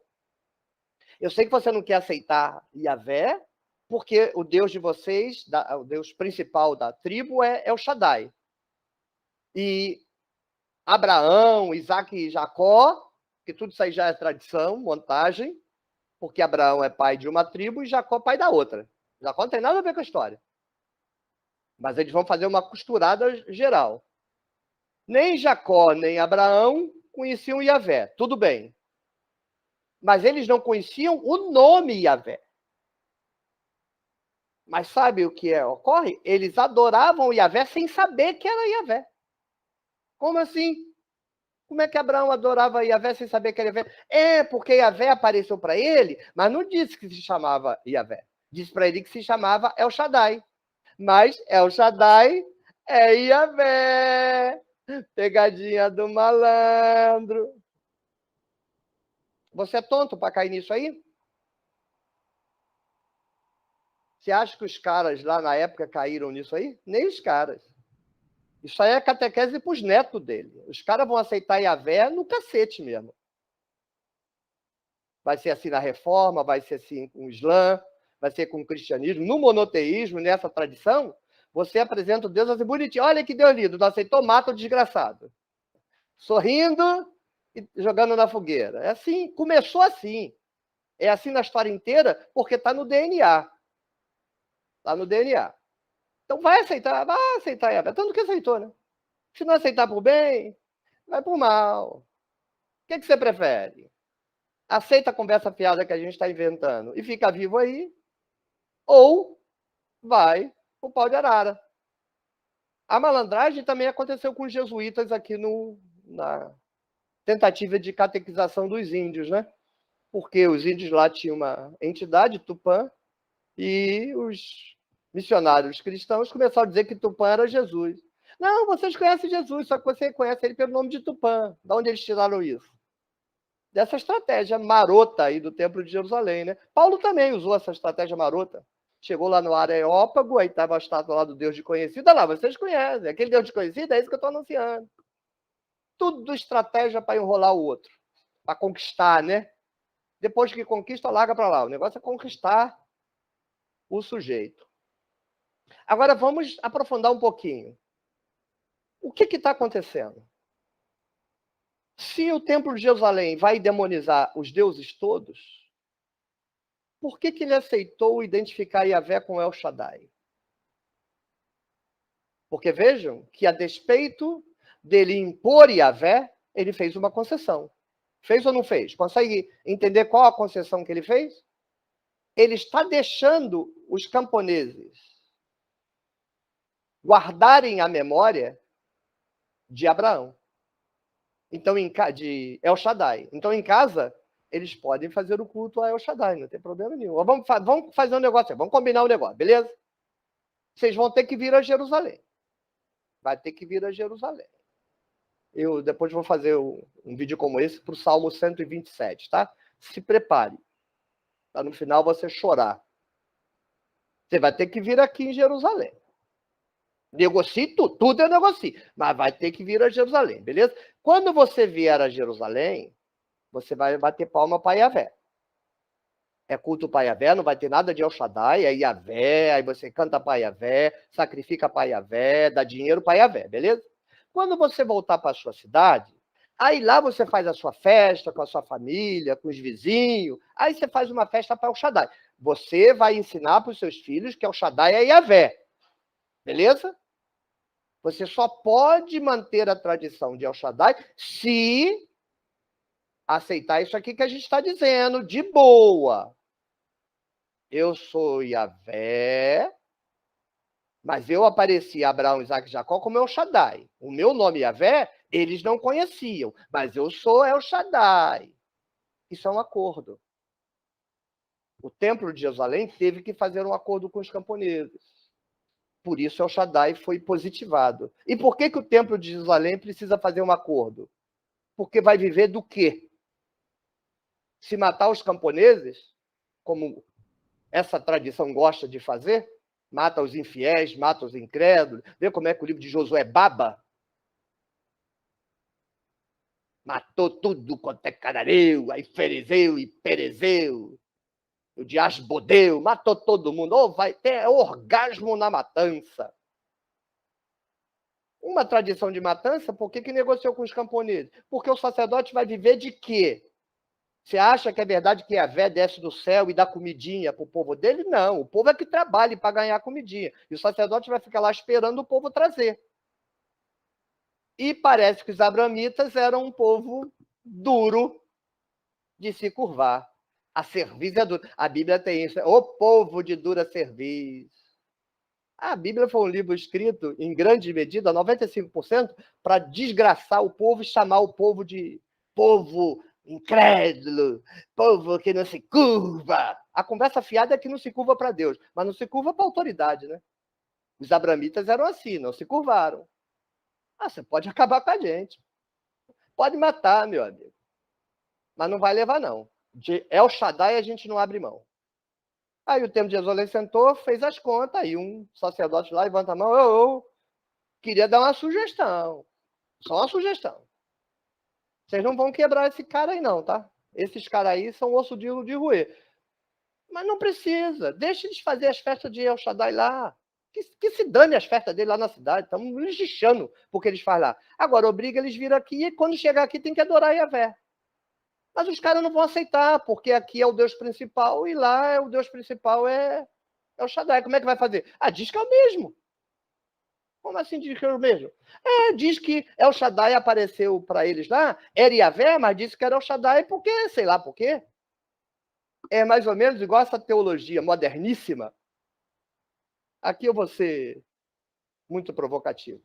Eu sei que você não quer aceitar Yahvé, porque o Deus de vocês, o Deus principal da tribo é o Shaddai. E Abraão, Isaac e Jacó, que tudo isso aí já é tradição, montagem, porque Abraão é pai de uma tribo e Jacó pai da outra. Jacó não tem nada a ver com a história. Mas eles vão fazer uma costurada geral. Nem Jacó, nem Abraão conheciam Yahvé. Tudo bem. Mas eles não conheciam o nome Yahvé. Mas sabe o que ocorre? Eles adoravam Yahvé sem saber que era Yahvé. Como assim? Como é que Abraão adorava Yahvé sem saber que era Yahvé? É, porque Yahvé apareceu para ele, mas não disse que se chamava Yahvé. Disse para ele que se chamava El Shaddai. Mas El Shaddai é Yahvé. Pegadinha do malandro. Você é tonto para cair nisso aí? Você acha que os caras lá na época caíram nisso aí? Nem os caras. Isso aí é catequese para os netos dele. Os caras vão aceitar Yahvé no cacete mesmo. Vai ser assim na Reforma, vai ser assim com o Islã, vai ser com o cristianismo. No monoteísmo, nessa tradição, você apresenta o Deus assim bonitinho. Olha que Deus lindo, não aceitou, mata o desgraçado. Sorrindo e jogando na fogueira. É assim, começou assim. É assim na história inteira, porque está no DNA. Está no DNA. Então vai aceitar Yahvé. Tanto que aceitou, né? Se não aceitar por bem, vai por mal. O que você prefere? Aceita a conversa fiada que a gente está inventando e fica vivo aí, ou vai pro pau de arara. A malandragem também aconteceu com os jesuítas aqui na tentativa de catequização dos índios, né? Porque os índios lá tinham uma entidade, Tupã, e os missionários cristãos começaram a dizer que Tupã era Jesus. Não, vocês conhecem Jesus, só que você conhece ele pelo nome de Tupã. De onde eles tiraram isso? Dessa estratégia marota aí do Templo de Jerusalém, né? Paulo também usou essa estratégia marota. Chegou lá no Areópago, aí estava a estátua lá do Deus desconhecido. Olha lá, vocês conhecem. Aquele Deus desconhecido é isso que eu estou anunciando. Tudo estratégia para enrolar o outro. Para conquistar, né? Depois que conquista, larga para lá. O negócio é conquistar o sujeito. Agora vamos aprofundar um pouquinho. O que está acontecendo? Se o Templo de Jerusalém vai demonizar os deuses todos, por que ele aceitou identificar Yahvé com El Shaddai? Porque vejam que, a despeito dele impor Yahvé, ele fez uma concessão. Fez ou não fez? Consegue entender qual a concessão que ele fez? Ele está deixando os camponeses guardarem a memória de Abraão. Então, de El Shaddai. Então, em casa, eles podem fazer o culto a El Shaddai, não tem problema nenhum. Vamos fazer um negócio, vamos combinar um negócio, beleza? Vocês vão ter que vir a Jerusalém. vai ter que vir a Jerusalém. Eu depois vou fazer um vídeo como esse para o Salmo 127, tá? Se prepare, para no final você chorar. Você vai ter que vir aqui em Jerusalém. Negocie tudo, tudo eu negocio, mas vai ter que vir a Jerusalém, beleza? Quando você vier a Jerusalém, você vai bater palma para Yahvé. É culto para Yahvé, não vai ter nada de El Shaddai, é Yahvé, aí você canta para Yahvé, sacrifica para Yahvé, dá dinheiro para Yahvé, beleza? Quando você voltar para a sua cidade, aí lá você faz a sua festa com a sua família, com os vizinhos, aí você faz uma festa para El Shaddai. Você vai ensinar para os seus filhos que El Shaddai é Yahvé, beleza? Você só pode manter a tradição de El Shaddai se aceitar isso aqui que a gente está dizendo, de boa. Eu sou Yahvé, mas eu apareci a Abraão, Isaac e Jacó como El Shaddai. O meu nome Yahvé, eles não conheciam, mas eu sou El Shaddai. Isso é um acordo. O Templo de Jerusalém teve que fazer um acordo com os camponeses. Por isso El Shaddai foi positivado. E por que o Templo de Jerusalém precisa fazer um acordo? Porque vai viver do quê? Se matar os camponeses, como essa tradição gosta de fazer, mata os infiéis, mata os incrédulos. Vê como é que o livro de Josué baba? Matou tudo quanto é canareu, aí ferezeu e perezeu, o de Asbodeu, matou todo mundo. Oh, vai ter orgasmo na matança. Uma tradição de matança, por que negociou com os camponeses? Porque o sacerdote vai viver de quê? Você acha que é verdade que Yahvé desce do céu e dá comidinha para o povo dele? Não, o povo é que trabalha para ganhar comidinha. E o sacerdote vai ficar lá esperando o povo trazer. E parece que os abramitas eram um povo duro de se curvar. A cerviz é dura. A Bíblia tem isso. O povo de dura cerviz. A Bíblia foi um livro escrito, em grande medida, 95%, para desgraçar o povo e chamar o povo de povo incrédulo, povo que não se curva. A conversa fiada é que não se curva para Deus, mas não se curva para a autoridade, né? Os abramitas eram assim, não se curvaram. Você pode acabar com a gente. Pode matar, meu amigo. Mas não vai levar, não. De El Shaddai a gente não abre mão. Aí o Templo de Jerusalém sentou, fez as contas, aí um sacerdote lá levanta a mão, eu queria dar uma sugestão. Só uma sugestão. Vocês não vão quebrar esse cara aí não, tá? Esses caras aí são osso de roer. Mas não precisa. Deixa eles fazer as festas de El Shaddai lá. Que se dane as festas dele lá na cidade. Estamos lixando porque eles fazem lá. Agora, obriga eles vir aqui e quando chegar aqui tem que adorar Yahvé. Mas os caras não vão aceitar, porque aqui é o Deus principal e lá o Deus principal é o Shaddai. Como é que vai fazer? Diz que é o mesmo. Como assim diz que é o mesmo? Diz que El Shaddai apareceu para eles lá, era Yahvé, mas disse que era El Shaddai porque, sei lá por quê. É mais ou menos igual essa teologia moderníssima. Aqui eu vou ser muito provocativo.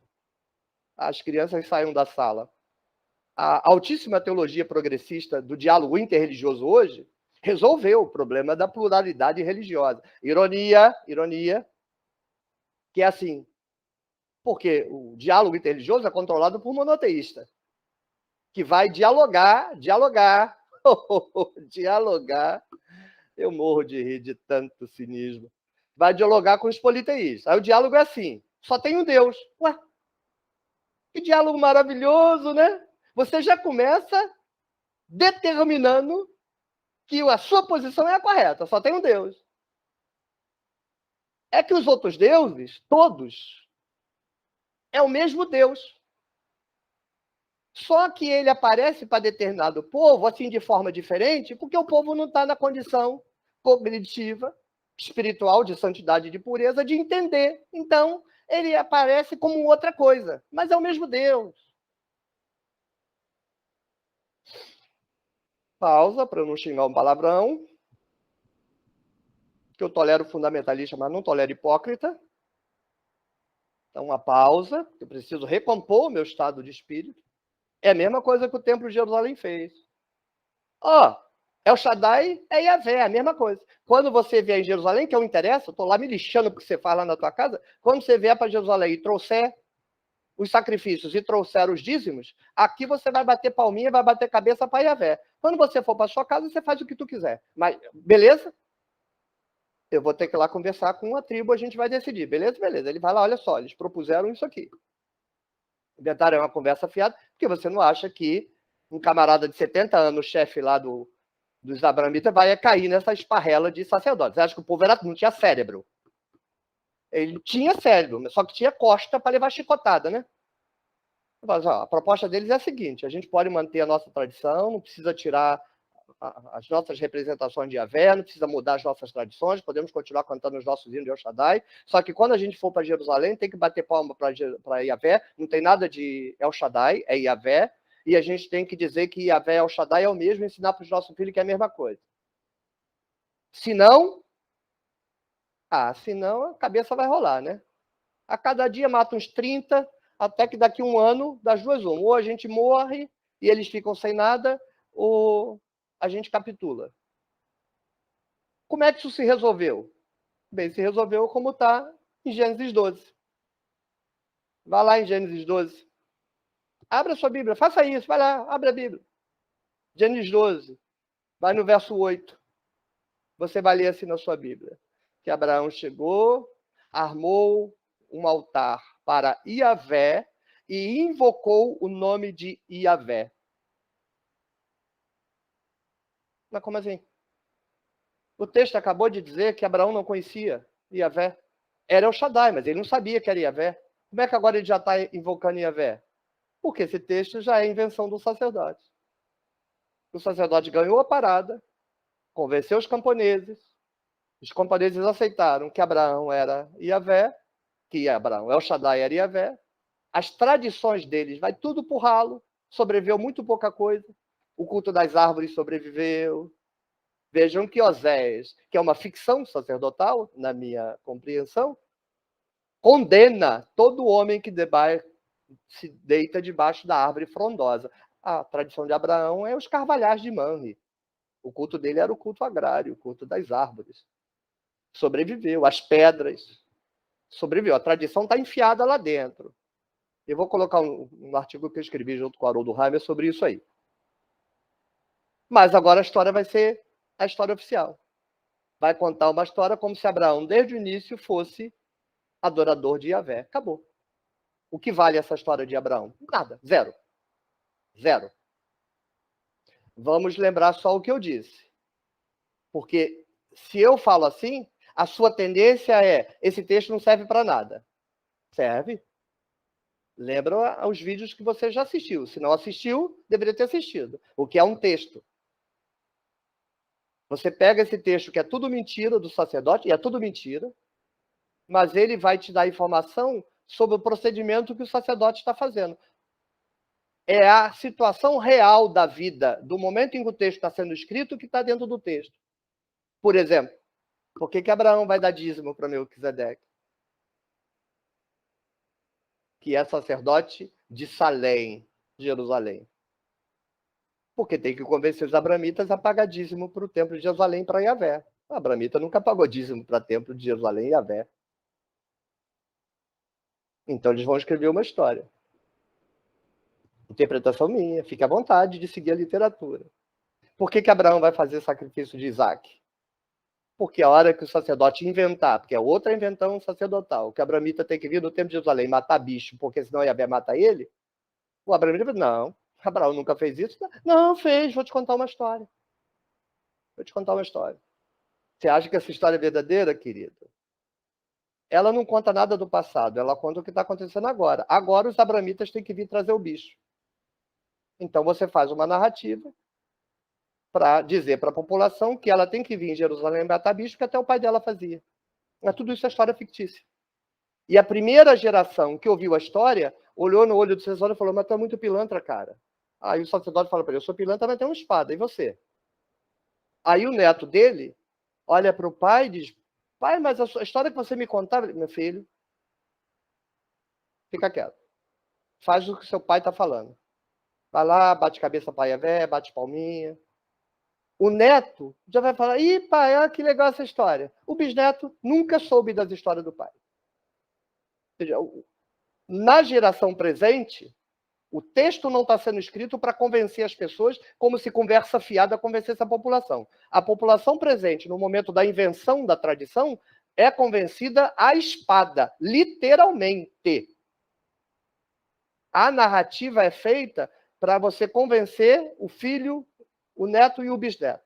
As crianças saiam da sala. A altíssima teologia progressista do diálogo interreligioso hoje resolveu o problema da pluralidade religiosa. Ironia, que é assim, porque o diálogo interreligioso é controlado por monoteísta, que vai dialogar, dialogar. Eu morro de rir de tanto cinismo. Vai dialogar com os politeístas. Aí o diálogo é assim, só tem um Deus. Ué, que diálogo maravilhoso, né? Você já começa determinando que a sua posição é a correta, só tem um Deus. É que os outros deuses, todos, é o mesmo Deus. Só que ele aparece para determinado povo, assim, de forma diferente, porque o povo não está na condição cognitiva, espiritual, de santidade e de pureza, de entender. Então, ele aparece como outra coisa, mas é o mesmo Deus. Pausa para eu não xingar um palavrão, que eu tolero fundamentalista, mas não tolero hipócrita. Então, uma pausa, eu preciso recompor o meu estado de espírito. É a mesma coisa que o Templo de Jerusalém fez. El Shaddai é Yahvé, é a mesma coisa. Quando você vier em Jerusalém, que eu interessa, eu estou lá me lixando porque você faz lá na tua casa, quando você vier para Jerusalém e trouxer os sacrifícios e trouxer os dízimos, aqui você vai bater palminha, vai bater cabeça para Yahvé. Quando você for para sua casa, você faz o que tu quiser. Mas, beleza? Eu vou ter que ir lá conversar com a tribo, a gente vai decidir. Beleza? Beleza. Ele vai lá, olha só, eles propuseram isso aqui. Inventaram uma conversa fiada, porque você não acha que um camarada de 70 anos, chefe lá dos abramitas, vai cair nessa esparrela de sacerdotes. Você acha que o povo não tinha cérebro? Ele tinha cérebro, só que tinha costa para levar chicotada, né? A proposta deles é a seguinte: a gente pode manter a nossa tradição, não precisa tirar as nossas representações de Yahvé, não precisa mudar as nossas tradições, podemos continuar cantando os nossos hinos de El Shaddai, só que quando a gente for para Jerusalém, tem que bater palma para Yahvé, não tem nada de El Shaddai, é Yahvé, e a gente tem que dizer que Yahvé El Shaddai é o mesmo e ensinar para os nossos filhos que é a mesma coisa. Se não, a cabeça vai rolar, né? A cada dia mata uns 30, até que daqui um ano, das duas uma. Ou a gente morre e eles ficam sem nada, ou a gente capitula. Como é que isso se resolveu? Bem, se resolveu como está em Gênesis 12. Vai lá em Gênesis 12. Abra a sua Bíblia, faça isso, vai lá, abre a Bíblia. Gênesis 12, vai no verso 8. Você vai ler assim na sua Bíblia. Que Abraão chegou, armou um altar para Yahvé e invocou o nome de Yahvé. Mas como assim? O texto acabou de dizer que Abraão não conhecia Yahvé. Era El Shaddai, mas ele não sabia que era Yahvé. Como é que agora ele já está invocando Yahvé? Porque esse texto já é invenção do sacerdote. O sacerdote ganhou a parada, convenceu os camponeses aceitaram que Abraão era Yahvé, que Abraão, El Shaddai era Yahvé. As tradições deles vai tudo pro ralo, sobreviveu muito pouca coisa. O culto das árvores sobreviveu. Vejam que Oséias, que é uma ficção sacerdotal, na minha compreensão, condena todo homem que se deita debaixo da árvore frondosa. A tradição de Abraão é os carvalhais de Manre. O culto dele era o culto agrário, o culto das árvores. Sobreviveu. As pedras. Sobreviveu. A tradição está enfiada lá dentro. Eu vou colocar um artigo que eu escrevi junto com o Haroldo Heimer sobre isso aí. Mas agora a história vai ser a história oficial. Vai contar uma história como se Abraão, desde o início, fosse adorador de Yahvé. Acabou. O que vale essa história de Abraão? Nada. Zero. Zero. Vamos lembrar só o que eu disse. Porque se eu falo assim, a sua tendência é: esse texto não serve para nada. Serve. Lembra os vídeos que você já assistiu. Se não assistiu, deveria ter assistido. O que é um texto. Você pega esse texto que é tudo mentira do sacerdote, e é tudo mentira, mas ele vai te dar informação sobre o procedimento que o sacerdote está fazendo. É a situação real da vida, do momento em que o texto está sendo escrito, que está dentro do texto. Por exemplo, por que Abraão vai dar dízimo para Melquisedeque? Que é sacerdote de Salém, Jerusalém. Porque tem que convencer os abramitas a pagar dízimo para o templo de Jerusalém para Yahvé. O abramita nunca pagou dízimo para o templo de Jerusalém e Yahvé. Então eles vão escrever uma história. Interpretação minha, fique à vontade de seguir a literatura. Por que Abraão vai fazer sacrifício de Isaac? Porque a hora que o sacerdote inventar, porque é outra invenção sacerdotal, que o abramita tem que vir no templo de Jerusalém matar bicho, porque senão Yahvé mata ele, o abramita vai dizer: não, Abraão nunca fez isso. Não, fez, vou te contar uma história. Vou te contar uma história. Você acha que essa história é verdadeira, querido? Ela não conta nada do passado, ela conta o que está acontecendo agora. Agora os abramitas têm que vir trazer o bicho. Então você faz uma narrativa para dizer para a população que ela tem que vir em Jerusalém matar bicho, que até o pai dela fazia. Mas tudo isso é história fictícia. E a primeira geração que ouviu a história olhou no olho do sacerdote e falou: mas tu é muito pilantra, cara. Aí o sacerdote fala para ele: eu sou pilantra, mas tenho uma espada, e você? Aí o neto dele olha para o pai e diz: pai, mas a história que você me contava, meu filho, fica quieto. Faz o que seu pai está falando. Vai lá, bate cabeça para Yahvé, bate palminha. O neto já vai falar: ih, pai, olha que legal essa história. O bisneto nunca soube das histórias do pai. Ou seja, Na geração presente, o texto não está sendo escrito para convencer as pessoas como se conversa fiada convencesse a população. A população presente, no momento da invenção da tradição, é convencida à espada, literalmente. A narrativa é feita para você convencer o filho, o neto e o bisneto.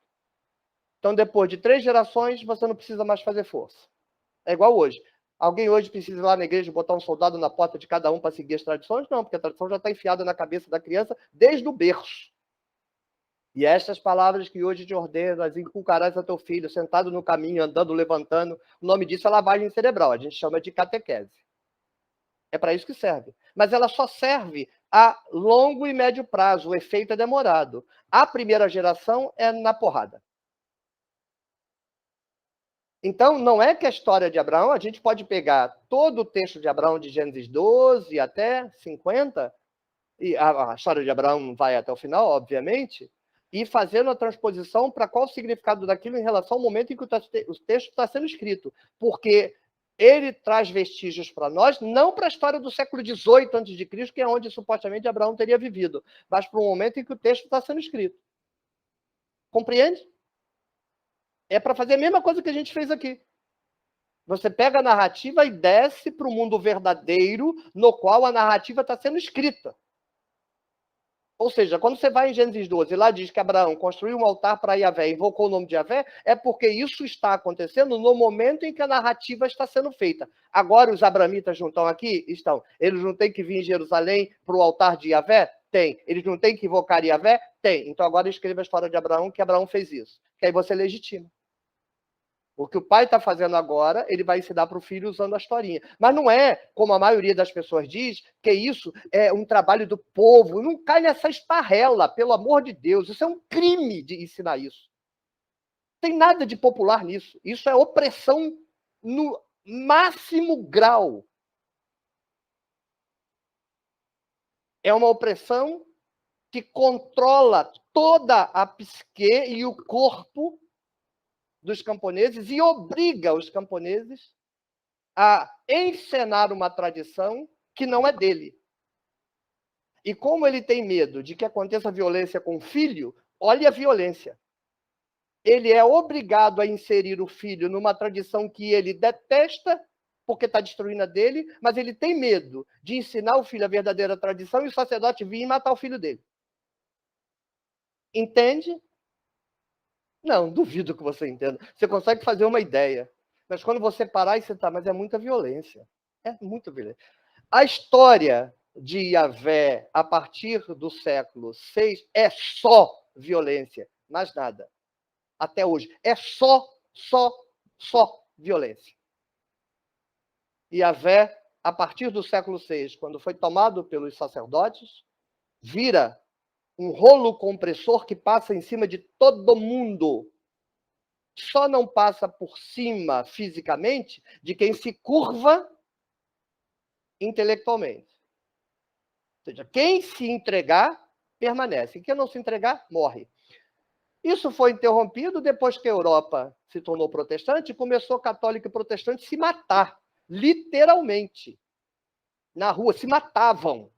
Então, depois de 3 gerações, você não precisa mais fazer força. É igual hoje. Alguém hoje precisa ir lá na igreja botar um soldado na porta de cada um para seguir as tradições? Não, porque a tradição já está enfiada na cabeça da criança desde o berço. E estas palavras que hoje te ordeno, as inculcarás a teu filho, sentado no caminho, andando, levantando, o nome disso é lavagem cerebral, a gente chama de catequese. É para isso que serve. Mas ela só serve a longo e médio prazo, o efeito é demorado. A primeira geração é na porrada. Então, não é que a história de Abraão, a gente pode pegar todo o texto de Abraão, de Gênesis 12 até 50, e a história de Abraão vai até o final, obviamente, e fazendo a transposição para qual o significado daquilo em relação ao momento em que o texto está sendo escrito. Porque ele traz vestígios para nós, não para a história do século XVIII a.C., que é onde supostamente Abraão teria vivido, mas para o momento em que o texto está sendo escrito. Compreende? É para fazer a mesma coisa que a gente fez aqui. Você pega a narrativa e desce para o mundo verdadeiro, no qual a narrativa está sendo escrita. Ou seja, quando você vai em Gênesis 12, lá diz que Abraão construiu um altar para Yahvé e invocou o nome de Yahvé, é porque isso está acontecendo no momento em que a narrativa está sendo feita. Agora os abramitas não estão aqui? Estão. Eles não têm que vir em Jerusalém para o altar de Yahvé? Tem. Eles não têm que invocar Yahvé? Tem. Então agora escreva a história de Abraão, que Abraão fez isso. Que aí você legitima. O que o pai está fazendo agora, ele vai ensinar para o filho usando a historinha. Mas não é, como a maioria das pessoas diz, que isso é um trabalho do povo. Não cai nessa esparrela, pelo amor de Deus. Isso é um crime de ensinar isso. Não tem nada de popular nisso. Isso é opressão no máximo grau. É uma opressão que controla toda a psique e o corpo dos camponeses e obriga os camponeses a encenar uma tradição que não é dele. E como ele tem medo de que aconteça violência com o filho, olha a violência. Ele é obrigado a inserir o filho numa tradição que ele detesta, porque está destruindo a dele, mas ele tem medo de ensinar o filho a verdadeira tradição e o sacerdote vir e matar o filho dele. Entende? Não, duvido que você entenda. Você consegue fazer uma ideia. Mas quando você parar e sentar, mas é muita violência. É muita violência. A história de Yahvé, a partir do século VI, é só violência, mais nada. Até hoje. É só violência. E Yahvé, a partir do século VI, quando foi tomado pelos sacerdotes, vira um rolo compressor que passa em cima de todo mundo. Só não passa por cima fisicamente de quem se curva intelectualmente. Ou seja, quem se entregar, permanece. Quem não se entregar, morre. Isso foi interrompido depois que a Europa se tornou protestante e começou católico e protestante se matar, literalmente. Na rua, se matavam.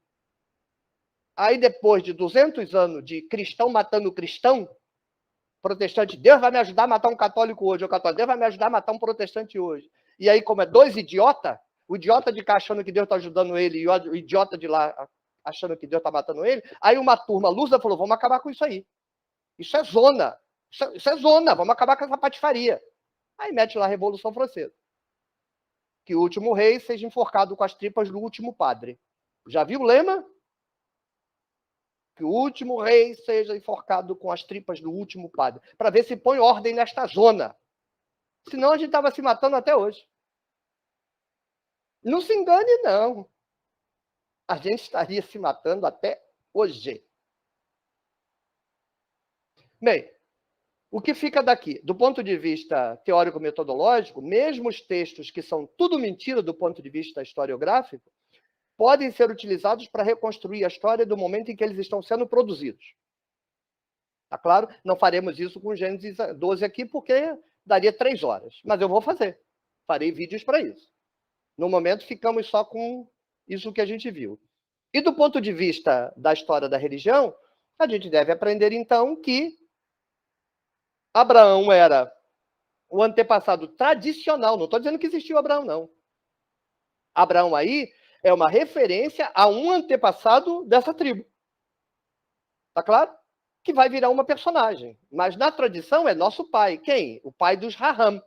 Aí, depois de 200 anos de cristão matando cristão, protestante, Deus vai me ajudar a matar um católico hoje, o católico, Deus vai me ajudar a matar um protestante hoje. E aí, como é 2 idiotas, o idiota de cá achando que Deus está ajudando ele e o idiota de lá achando que Deus está matando ele, aí uma turma lusa falou, vamos acabar com isso aí. Isso é zona. Isso é zona, vamos acabar com essa patifaria. Aí mete lá a Revolução Francesa. Que o último rei seja enforcado com as tripas do último padre. Já viu o lema? Que o último rei seja enforcado com as tripas do último padre. Para ver se põe ordem nesta zona. Senão a gente estava se matando até hoje. Não se engane, não. A gente estaria se matando até hoje. Bem, o que fica daqui? Do ponto de vista teórico-metodológico, mesmo os textos que são tudo mentira do ponto de vista historiográfico, podem ser utilizados para reconstruir a história do momento em que eles estão sendo produzidos. Tá claro? Não faremos isso com Gênesis 12 aqui, porque daria 3 horas. Mas eu vou fazer. Farei vídeos para isso. No momento, ficamos só com Isso que a gente viu. E do ponto de vista da história da religião, a gente deve aprender, então, que Abraão era o antepassado tradicional. Não estou dizendo que existiu Abraão, não. Abraão aí é uma referência a um antepassado dessa tribo. Tá claro? Que vai virar uma personagem. Mas na tradição é nosso pai. Quem? O pai dos Raham,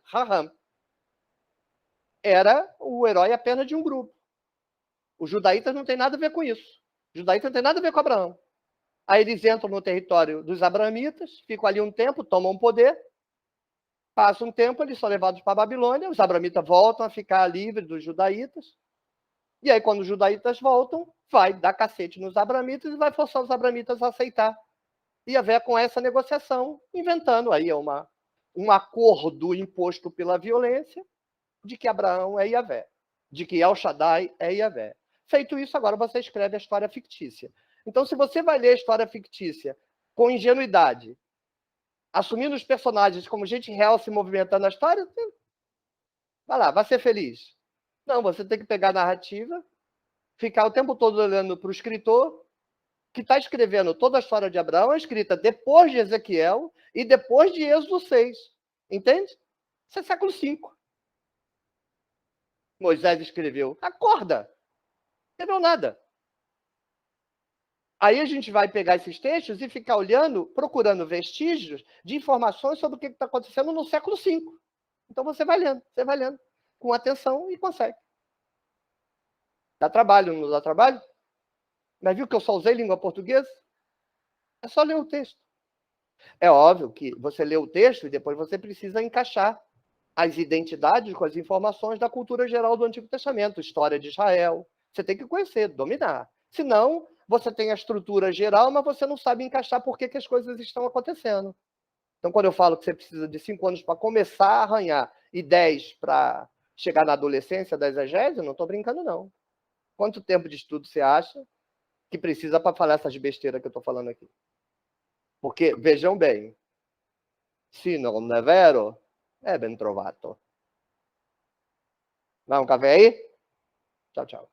Raham. Era o herói apenas de um grupo. Os judaítas não tem nada a ver com isso. Os judaítas não tem nada a ver com Abraão. Aí eles entram no território dos abramitas, ficam ali um tempo, tomam poder, passa um tempo, eles são levados para a Babilônia, os abramitas voltam a ficar livres dos judaítas, e aí quando os judaítas voltam, vai dar cacete nos abramitas e vai forçar os abramitas a aceitar. E haver com essa negociação, inventando aí um acordo imposto pela violência de que Abraão é Yahvé, de que El Shaddai é Yahvé. Feito isso, agora você escreve a história fictícia. Então, se você vai ler a história fictícia com ingenuidade, assumindo os personagens como gente real se movimentando na história, vai lá, vai ser feliz. Não, você tem que pegar a narrativa, ficar o tempo todo olhando para o escritor, que está escrevendo toda a história de Abraão, é escrita depois de Ezequiel e depois de Êxodo 6. Entende? Isso é século V. Moisés escreveu. Acorda! Não escreveu nada. Aí a gente vai pegar esses textos e ficar olhando, procurando vestígios de informações sobre o que está acontecendo no século V. Então você vai lendo com atenção e consegue. Dá trabalho, não dá trabalho? Mas viu que eu só usei língua portuguesa? É só ler o texto. É óbvio que você lê o texto e depois você precisa encaixar as identidades com as informações da cultura geral do Antigo Testamento, história de Israel. Você tem que conhecer, dominar. Senão, você tem a estrutura geral, mas você não sabe encaixar por que as coisas estão acontecendo. Então, quando eu falo que você precisa de 5 anos para começar a arranhar e 10 para chegar na adolescência da exegese, eu não estou brincando, não. Quanto tempo de estudo você acha que precisa para falar essas besteiras que eu estou falando aqui? Porque, vejam bem, se não é vero, é ben trovato. Vai um café aí? Tchau, tchau.